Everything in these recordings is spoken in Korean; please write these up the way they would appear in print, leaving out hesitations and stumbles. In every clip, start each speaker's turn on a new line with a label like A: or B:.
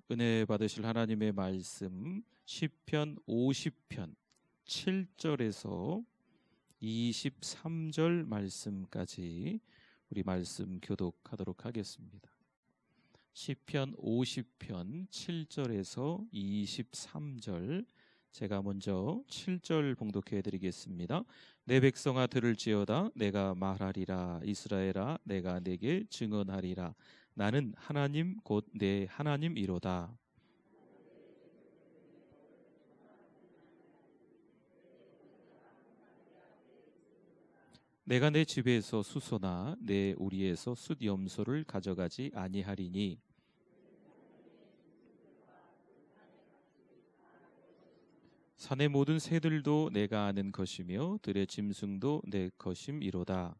A: 은혜 받으실 하나님의 말씀 시편 50편 7절에서 23절 말씀까지 우리 말씀 교독하도록 하겠습니다. 시편 50편 7절에서 23절, 제가 먼저 7절 봉독해 드리겠습니다. 내 백성아 들을지어다. 내가 말하리라. 이스라엘아 내가 내게 증언하리라. 나는 하나님 곧 내 하나님이로다. 내가 내 집에서 수소나 내 우리에서 숫염소를 가져가지 아니하리니 산의 모든 새들도 내가 아는 것이며 들의 짐승도 내 것임이로다.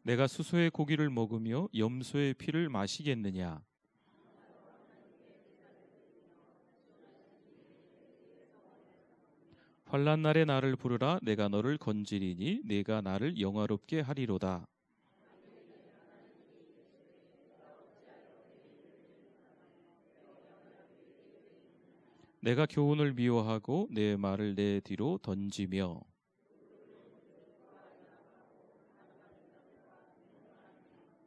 A: 내가 수소의 고기를 먹으며 염소의 피를 마시겠느냐? 환난 날에 나를 부르라. 내가 너를 건지리니 내가 나를 영화롭게 하리로다. 내가 교훈을 미워하고 내 말을 내 뒤로 던지며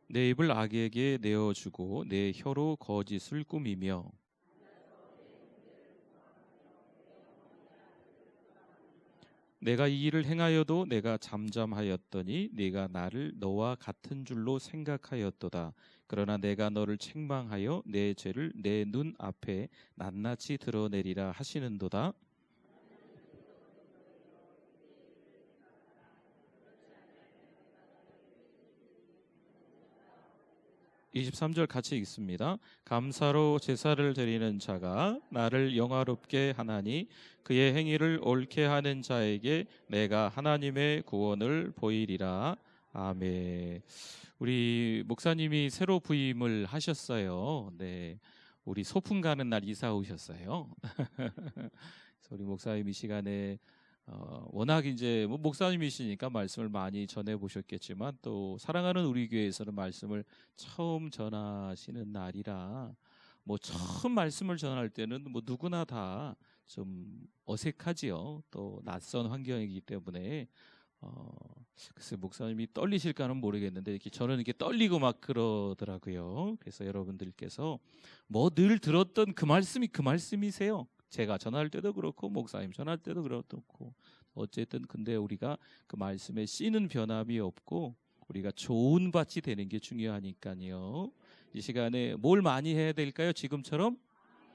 A: 내 입을 악에게 내어주고 내 혀로 거짓을 꾸미며 내가 이 일을 행하여도 내가 잠잠하였더니 네가 나를 너와 같은 줄로 생각하였도다. 그러나 내가 너를 책망하여 내 죄를 내 눈 앞에 낱낱이 드러내리라 하시는도다. (23절) 같이 읽습니다. 감사로 제사를 드리는 자가 나를 영화롭게 하나니 그의 행위를 옳게 하는 자에게 내가 하나님의 구원을 보이리라. 아멘. 우리 목사님이 새로 부임을 하셨어요. 네, 우리 소풍 가는 날 이사 오셨어요. 그래서 우리 목사님 이 시간에 워낙 이제 목사님이시니까 말씀을 많이 전해 보셨겠지만 또 사랑하는 우리 교회에서는 말씀을 처음 전하시는 날이라 처음 말씀을 전할 때는 누구나 다 좀 어색하지요. 또 낯선 환경이기 때문에 글쎄 목사님이 떨리실까는 모르겠는데 저는 이렇게 떨리고 막 그러더라고요. 그래서 여러분들께서 늘 들었던 그 말씀이 그 말씀이세요. 제가 전할 때도 그렇고 목사님 전할 때도 그렇고 어쨌든 근데 우리가 그 말씀에 씨는 변함이 없고 우리가 좋은 밭이 되는 게 중요하니까요. 이 시간에 뭘 많이 해야 될까요? 지금처럼?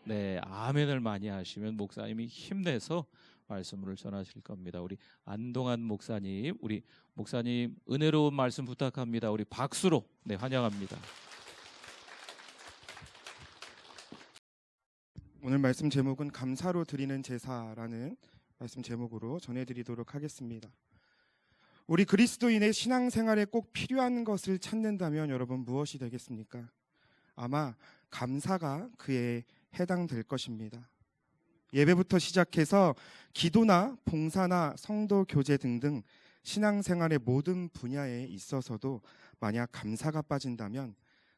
A: 네, 아멘을 많이 하시면 목사님이 힘내서 말씀을 전하실 겁니다. 우리 안동환 목사님, 우리 목사님 은혜로운 말씀 부탁합니다. 우리 박수로 환영합니다.
B: 오늘 말씀 제목은 감사로 드리는 제사라는 말씀 제목으로 전해드리도록 하겠습니다. 우리 그리스도인의 신앙생활에 꼭 필요한 것을 찾는다면 여러분 무엇이 되겠습니까? 아마 감사가 그에 해당될 것입니다. 예배부터 시작해서 기도나 봉사나 성도 교제 등등 신앙생활의 모든 분야에 있어서도 만약 감사가 빠진다면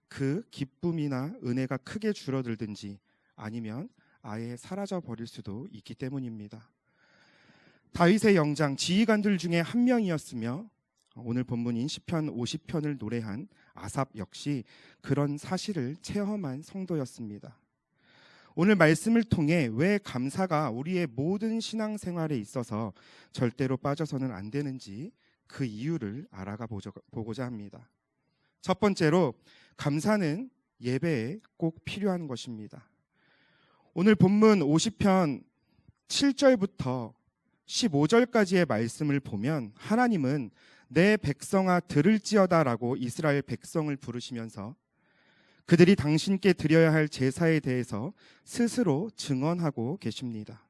B: 그 기쁨이나 은혜가 크게 줄어들든지 아니면 아예 사라져 버릴 수도 있기 때문입니다. 다윗의 영장 지휘관들 중에 한 명이었으며 오늘 본문인 시편 50편을 노래한 아삽 역시 그런 사실을 체험한 성도였습니다. 오늘 말씀을 통해 왜 감사가 우리의 모든 신앙생활에 있어서 절대로 빠져서는 안 되는지 그 이유를 알아가 보고자 합니다. 첫 번째로 감사는 예배에 꼭 필요한 것입니다. 오늘 본문 50편 7절부터 15절까지의 말씀을 보면 하나님은 내 백성아 들을지어다 라고 이스라엘 백성을 부르시면서 그들이 당신께 드려야 할 제사에 대해서 스스로 증언하고 계십니다.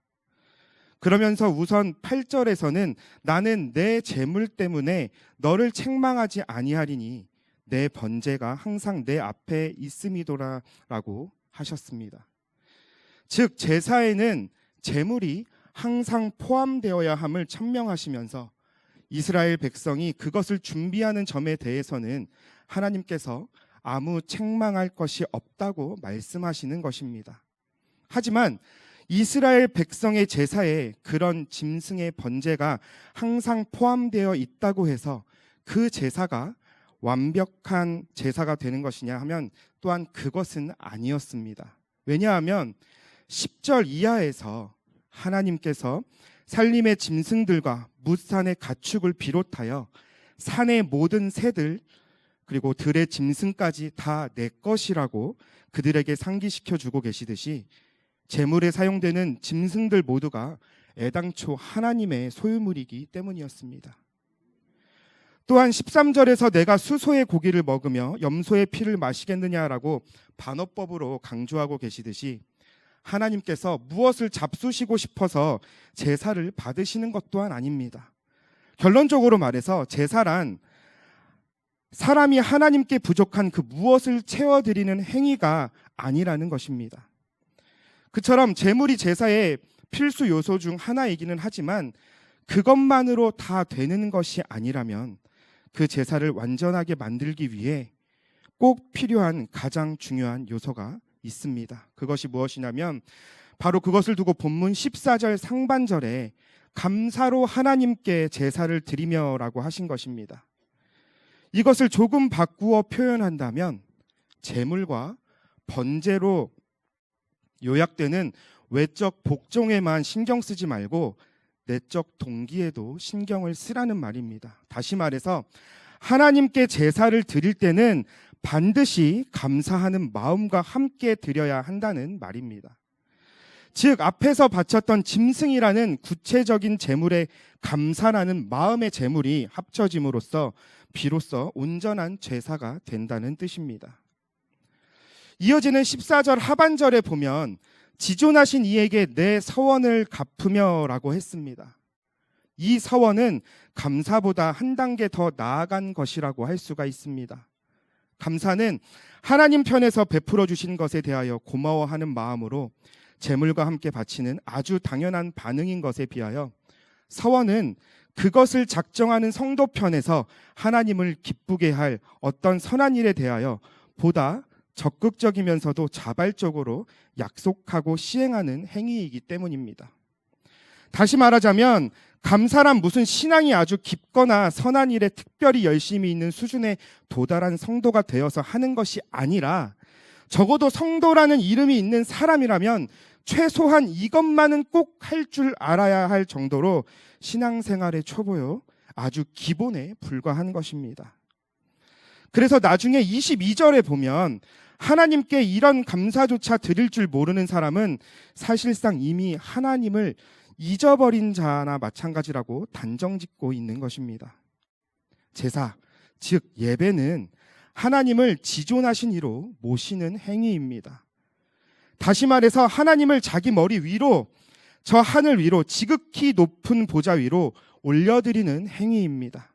B: 그러면서 우선 8절에서는 나는 내 재물 때문에 너를 책망하지 아니하리니 내 번제가 항상 내 앞에 있음이도라 라고 하셨습니다. 즉 제사에는 재물이 항상 포함되어야 함을 천명하시면서 이스라엘 백성이 그것을 준비하는 점에 대해서는 하나님께서 아무 책망할 것이 없다고 말씀하시는 것입니다. 하지만 이스라엘 백성의 제사에 그런 짐승의 번제가 항상 포함되어 있다고 해서 그 제사가 완벽한 제사가 되는 것이냐 하면 또한 그것은 아니었습니다. 왜냐하면 10절 이하에서 하나님께서 산림의 짐승들과 뭇산의 가축을 비롯하여 산의 모든 새들 그리고 들의 짐승까지 다 내 것이라고 그들에게 상기시켜 주고 계시듯이 제물에 사용되는 짐승들 모두가 애당초 하나님의 소유물이기 때문이었습니다. 또한 13절에서 내가 수소의 고기를 먹으며 염소의 피를 마시겠느냐라고 반어법으로 강조하고 계시듯이 하나님께서 무엇을 잡수시고 싶어서 제사를 받으시는 것 또한 아닙니다. 결론적으로 말해서 제사란 사람이 하나님께 부족한 그 무엇을 채워드리는 행위가 아니라는 것입니다. 그처럼 제물이 제사의 필수 요소 중 하나이기는 하지만 그것만으로 다 되는 것이 아니라면 그 제사를 완전하게 만들기 위해 꼭 필요한 가장 중요한 요소가 있습니다. 그것이 무엇이냐면 바로 그것을 두고 본문 14절 상반절에 감사로 하나님께 제사를 드리며라고 하신 것입니다. 이것을 조금 바꾸어 표현한다면 제물과 번제로 요약되는 외적 복종에만 신경 쓰지 말고 내적 동기에도 신경을 쓰라는 말입니다. 다시 말해서 하나님께 제사를 드릴 때는 반드시 감사하는 마음과 함께 드려야 한다는 말입니다. 즉 앞에서 바쳤던 짐승이라는 구체적인 제물의 감사라는 마음의 제물이 합쳐짐으로써 비로소 온전한 제사가 된다는 뜻입니다. 이어지는 14절 하반절에 보면 지존하신 이에게 내 서원을 갚으며라고 했습니다. 이 서원은 감사보다 한 단계 더 나아간 것이라고 할 수가 있습니다. 감사는 하나님 편에서 베풀어 주신 것에 대하여 고마워하는 마음으로 제물과 함께 바치는 아주 당연한 반응인 것에 비하여 서원은 그것을 작정하는 성도 편에서 하나님을 기쁘게 할 어떤 선한 일에 대하여 보다 적극적이면서도 자발적으로 약속하고 시행하는 행위이기 때문입니다. 다시 말하자면 감사란 무슨 신앙이 아주 깊거나 선한 일에 특별히 열심히 있는 수준에 도달한 성도가 되어서 하는 것이 아니라 적어도 성도라는 이름이 있는 사람이라면 최소한 이것만은 꼭 할 줄 알아야 할 정도로 신앙생활의 초보요 아주 기본에 불과한 것입니다. 그래서 나중에 22절에 보면 하나님께 이런 감사조차 드릴 줄 모르는 사람은 사실상 이미 하나님을 잊어버린 자나 마찬가지라고 단정짓고 있는 것입니다. 제사, 즉 예배는 하나님을 지존하신 이로 모시는 행위입니다. 다시 말해서 하나님을 자기 머리 위로, 저 하늘 위로, 지극히 높은 보좌 위로 올려드리는 행위입니다.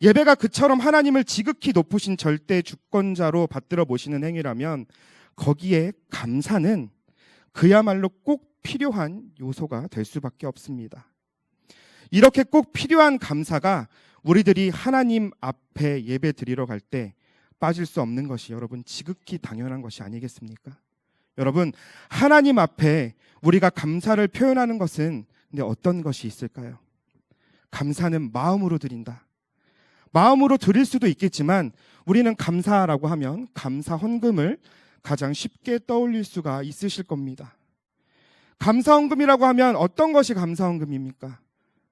B: 예배가 그처럼 하나님을 지극히 높으신 절대 주권자로 받들어 모시는 행위라면 거기에 감사는 그야말로 꼭 필요한 요소가 될 수밖에 없습니다. 이렇게 꼭 필요한 감사가 우리들이 하나님 앞에 예배 드리러 갈 때 빠질 수 없는 것이 여러분 지극히 당연한 것이 아니겠습니까? 여러분 하나님 앞에 우리가 감사를 표현하는 것은 근데 어떤 것이 있을까요? 감사는 마음으로 드린다. 마음으로 드릴 수도 있겠지만 우리는 감사라고 하면 감사 헌금을 가장 쉽게 떠올릴 수가 있으실 겁니다. 감사 헌금이라고 하면 어떤 것이 감사 헌금입니까?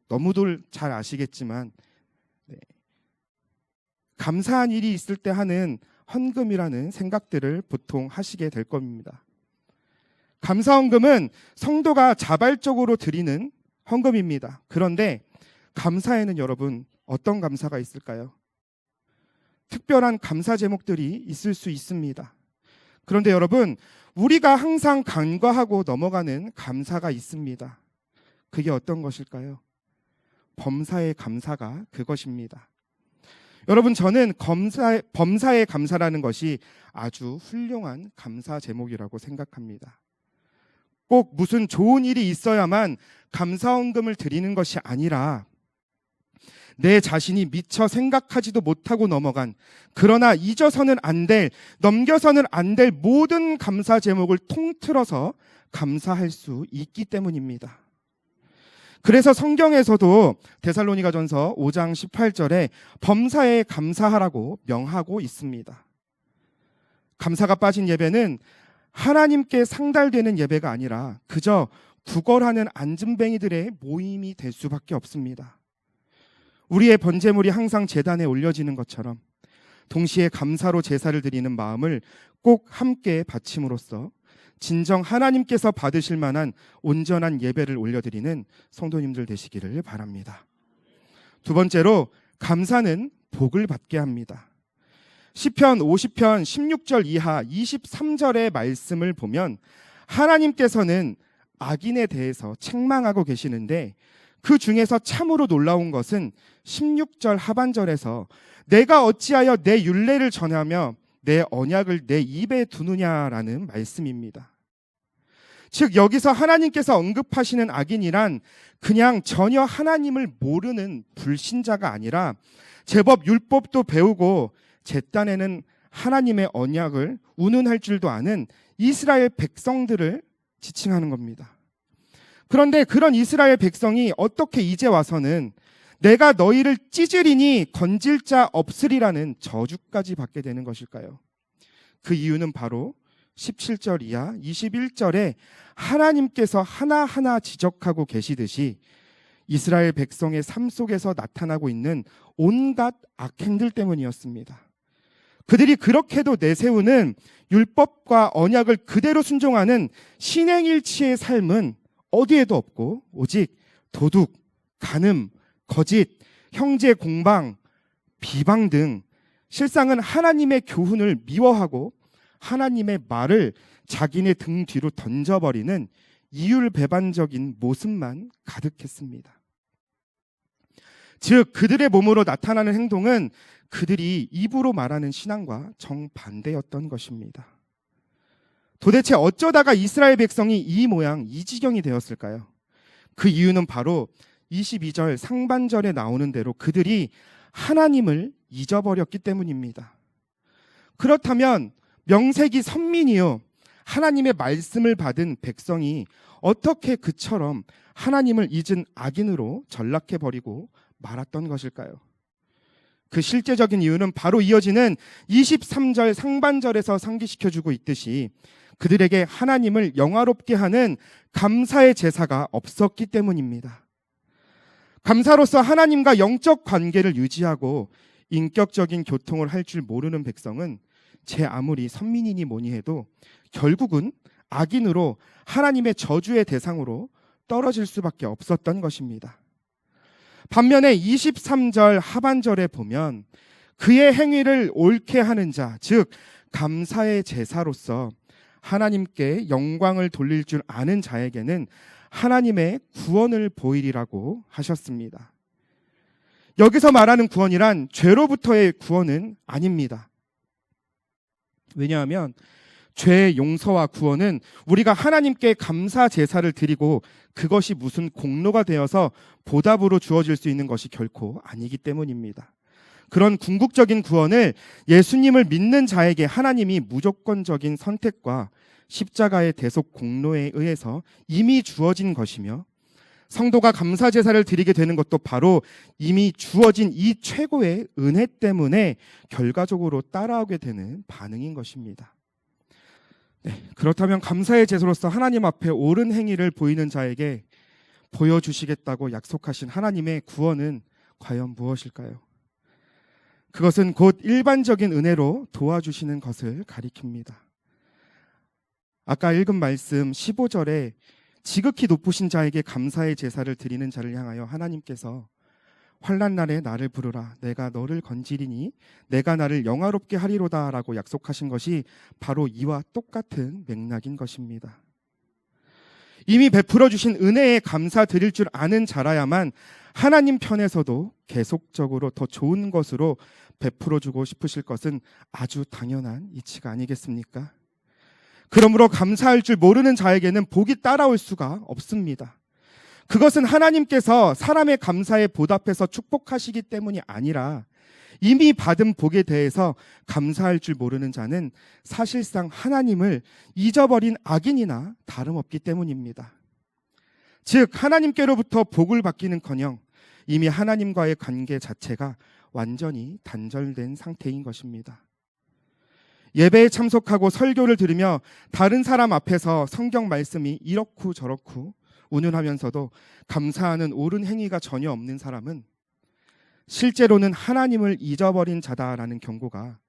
B: 너무들 잘 아시겠지만 감사한 일이 있을 때 하는 헌금이라는 생각들을 보통 하시게 될 겁니다. 감사 헌금은 성도가 자발적으로 드리는 헌금입니다. 그런데 감사에는 여러분 어떤 감사가 있을까요? 특별한 감사 제목들이 있을 수 있습니다. 그런데 여러분 우리가 항상 간과하고 넘어가는 감사가 있습니다. 그게 어떤 것일까요? 범사의 감사가 그것입니다. 여러분 저는 범사의 감사라는 것이 아주 훌륭한 감사 제목이라고 생각합니다. 꼭 무슨 좋은 일이 있어야만 감사 헌금을 드리는 것이 아니라 내 자신이 미처 생각하지도 못하고 넘어간, 그러나 잊어서는 안 될, 넘겨서는 안 될 모든 감사 제목을 통틀어서 감사할 수 있기 때문입니다. 그래서 성경에서도 데살로니가전서 5장 18절에 범사에 감사하라고 명하고 있습니다. 감사가 빠진 예배는 하나님께 상달되는 예배가 아니라 그저 구걸하는 앉은뱅이들의 모임이 될 수밖에 없습니다. 우리의 번제물이 항상 제단에 올려지는 것처럼 동시에 감사로 제사를 드리는 마음을 꼭 함께 바침으로써 진정 하나님께서 받으실 만한 온전한 예배를 올려드리는 성도님들 되시기를 바랍니다. 두 번째로, 감사는 복을 받게 합니다. 시편 50편 16절 이하 23절의 말씀을 보면 하나님께서는 악인에 대해서 책망하고 계시는데, 그 중에서 참으로 놀라운 것은 16절 하반절에서 내가 어찌하여 내 율례를 전하며 내 언약을 내 입에 두느냐라는 말씀입니다. 즉 여기서 하나님께서 언급하시는 악인이란 그냥 전혀 하나님을 모르는 불신자가 아니라 제법 율법도 배우고 제 딴에는 하나님의 언약을 운운할 줄도 아는 이스라엘 백성들을 지칭하는 겁니다. 그런데 그런 이스라엘 백성이 어떻게 이제 와서는 내가 너희를 찢으리니 건질 자 없으리라는 저주까지 받게 되는 것일까요? 그 이유는 바로 17절 이하 21절에 하나님께서 하나하나 지적하고 계시듯이 이스라엘 백성의 삶 속에서 나타나고 있는 온갖 악행들 때문이었습니다. 그들이 그렇게도 내세우는 율법과 언약을 그대로 순종하는 신행일치의 삶은 어디에도 없고 오직 도둑, 간음, 거짓, 형제 공방, 비방 등 실상은 하나님의 교훈을 미워하고 하나님의 말을 자기네 등 뒤로 던져버리는 이율배반적인 모습만 가득했습니다. 즉 그들의 몸으로 나타나는 행동은 그들이 입으로 말하는 신앙과 정반대였던 것입니다. 도대체 어쩌다가 이스라엘 백성이 이 모양 이 지경이 되었을까요? 그 이유는 바로 22절 상반절에 나오는 대로 그들이 하나님을 잊어버렸기 때문입니다. 그렇다면 명색이 선민이요 하나님의 말씀을 받은 백성이 어떻게 그처럼 하나님을 잊은 악인으로 전락해버리고 말았던 것일까요? 그 실제적인 이유는 바로 이어지는 23절 상반절에서 상기시켜주고 있듯이 그들에게 하나님을 영화롭게 하는 감사의 제사가 없었기 때문입니다. 감사로서 하나님과 영적 관계를 유지하고 인격적인 교통을 할 줄 모르는 백성은 제 아무리 선민이니 뭐니 해도 결국은 악인으로 하나님의 저주의 대상으로 떨어질 수밖에 없었던 것입니다. 반면에 23절 하반절에 보면 그의 행위를 옳게 하는 자, 즉 감사의 제사로서 하나님께 영광을 돌릴 줄 아는 자에게는 하나님의 구원을 보이리라고 하셨습니다. 여기서 말하는 구원이란 죄로부터의 구원은 아닙니다. 왜냐하면 죄의 용서와 구원은 우리가 하나님께 감사 제사를 드리고 그것이 무슨 공로가 되어서 보답으로 주어질 수 있는 것이 결코 아니기 때문입니다. 그런 궁극적인 구원을 예수님을 믿는 자에게 하나님이 무조건적인 선택과 십자가의 대속 공로에 의해서 이미 주어진 것이며 성도가 감사 제사를 드리게 되는 것도 바로 이미 주어진 이 최고의 은혜 때문에 결과적으로 따라오게 되는 반응인 것입니다. 네, 그렇다면 감사의 제사로서 하나님 앞에 옳은 행위를 보이는 자에게 보여주시겠다고 약속하신 하나님의 구원은 과연 무엇일까요? 그것은 곧 일반적인 은혜로 도와주시는 것을 가리킵니다. 아까 읽은 말씀 15절에 지극히 높으신 자에게 감사의 제사를 드리는 자를 향하여 하나님께서 환난 날에 나를 부르라 내가 너를 건지리니 내가 나를 영화롭게 하리로다 라고 약속하신 것이 바로 이와 똑같은 맥락인 것입니다. 이미 베풀어 주신 은혜에 감사드릴 줄 아는 자라야만 하나님 편에서도 계속적으로 더 좋은 것으로 베풀어 주고 싶으실 것은 아주 당연한 이치가 아니겠습니까? 그러므로 감사할 줄 모르는 자에게는 복이 따라올 수가 없습니다. 그것은 하나님께서 사람의 감사에 보답해서 축복하시기 때문이 아니라 이미 받은 복에 대해서 감사할 줄 모르는 자는 사실상 하나님을 잊어버린 악인이나 다름없기 때문입니다. 즉 하나님께로부터 복을 받기는커녕 이미 하나님과의 관계 자체가 완전히 단절된 상태인 것입니다. 예배에 참석하고 설교를 들으며 다른 사람 앞에서 성경 말씀이 이렇고 저렇고 운운하면서도 감사하는 옳은 행위가 전혀 없는 사람은 실제로는 하나님을 잊어버린 자다라는 경고가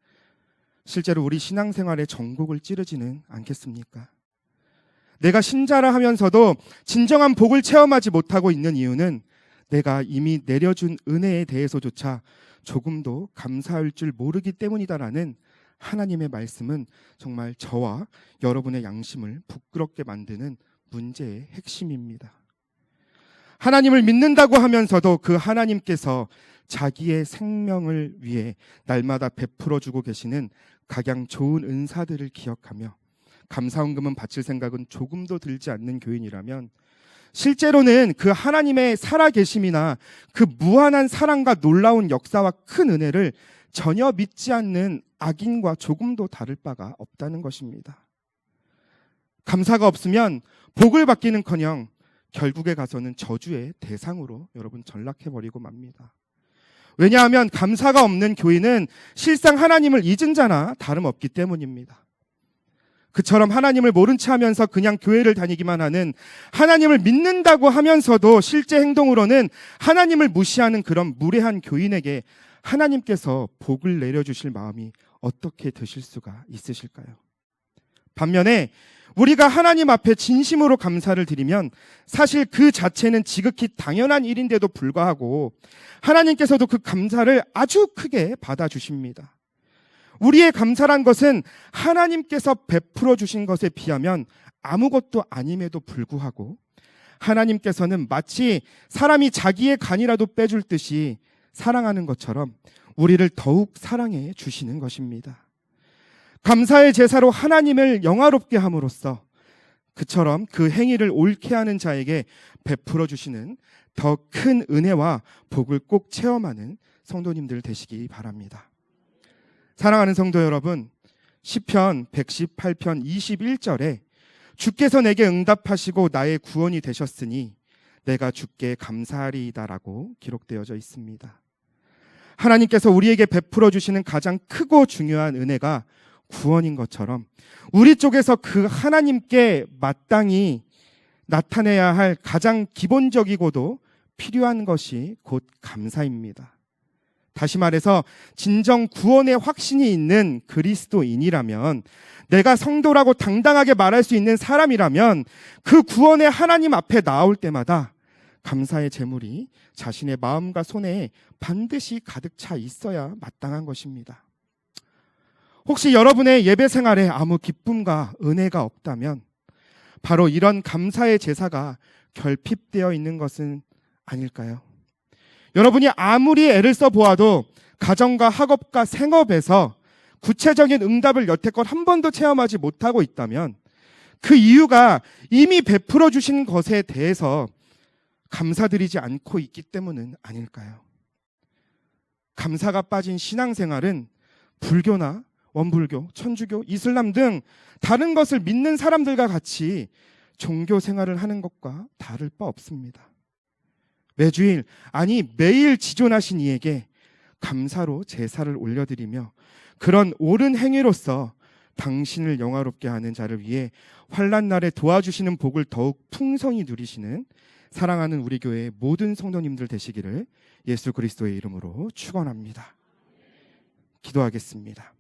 B: 실제로 우리 신앙생활의 전곡을 찌르지는 않겠습니까? 내가 신자라 하면서도 진정한 복을 체험하지 못하고 있는 이유는 내가 이미 내려준 은혜에 대해서조차 조금도 감사할 줄 모르기 때문이다라는 하나님의 말씀은 정말 저와 여러분의 양심을 부끄럽게 만드는 문제의 핵심입니다. 하나님을 믿는다고 하면서도 그 하나님께서 자기의 생명을 위해 날마다 베풀어주고 계시는 각양 좋은 은사들을 기억하며 감사헌금은 바칠 생각은 조금도 들지 않는 교인이라면 실제로는 그 하나님의 살아계심이나 그 무한한 사랑과 놀라운 역사와 큰 은혜를 전혀 믿지 않는 악인과 조금도 다를 바가 없다는 것입니다. 감사가 없으면 복을 받기는커녕 결국에 가서는 저주의 대상으로 여러분 전락해버리고 맙니다. 왜냐하면 감사가 없는 교인은 실상 하나님을 잊은 자나 다름없기 때문입니다. 그처럼 하나님을 모른 채 하면서 그냥 교회를 다니기만 하는, 하나님을 믿는다고 하면서도 실제 행동으로는 하나님을 무시하는 그런 무례한 교인에게 하나님께서 복을 내려주실 마음이 어떻게 드실 수가 있으실까요? 반면에 우리가 하나님 앞에 진심으로 감사를 드리면 사실 그 자체는 지극히 당연한 일인데도 불구하고 하나님께서도 그 감사를 아주 크게 받아주십니다. 우리의 감사란 것은 하나님께서 베풀어 주신 것에 비하면 아무것도 아님에도 불구하고 하나님께서는 마치 사람이 자기의 간이라도 빼줄 듯이 사랑하는 것처럼 우리를 더욱 사랑해 주시는 것입니다. 감사의 제사로 하나님을 영화롭게 함으로써 그처럼 그 행위를 옳게 하는 자에게 베풀어 주시는 더 큰 은혜와 복을 꼭 체험하는 성도님들 되시기 바랍니다. 사랑하는 성도 여러분, 시편 118편 21절에 주께서 내게 응답하시고 나의 구원이 되셨으니 내가 주께 감사하리이다라고 기록되어져 있습니다. 하나님께서 우리에게 베풀어 주시는 가장 크고 중요한 은혜가 구원인 것처럼 우리 쪽에서 그 하나님께 마땅히 나타내야 할 가장 기본적이고도 필요한 것이 곧 감사입니다. 다시 말해서 진정 구원의 확신이 있는 그리스도인이라면, 내가 성도라고 당당하게 말할 수 있는 사람이라면 그 구원의 하나님 앞에 나올 때마다 감사의 제물이 자신의 마음과 손에 반드시 가득 차 있어야 마땅한 것입니다. 혹시 여러분의 예배 생활에 아무 기쁨과 은혜가 없다면 바로 이런 감사의 제사가 결핍되어 있는 것은 아닐까요? 여러분이 아무리 애를 써보아도 가정과 학업과 생업에서 구체적인 응답을 여태껏 한 번도 체험하지 못하고 있다면 그 이유가 이미 베풀어 주신 것에 대해서 감사드리지 않고 있기 때문은 아닐까요? 감사가 빠진 신앙생활은 불교나 원불교, 천주교, 이슬람 등 다른 것을 믿는 사람들과 같이 종교 생활을 하는 것과 다를 바 없습니다. 매주일, 아니 매일 지존하신 이에게 감사로 제사를 올려드리며 그런 옳은 행위로서 당신을 영화롭게 하는 자를 위해 환난 날에 도와주시는 복을 더욱 풍성히 누리시는 사랑하는 우리 교회의 모든 성도님들 되시기를 예수 그리스도의 이름으로 축원합니다. 기도하겠습니다.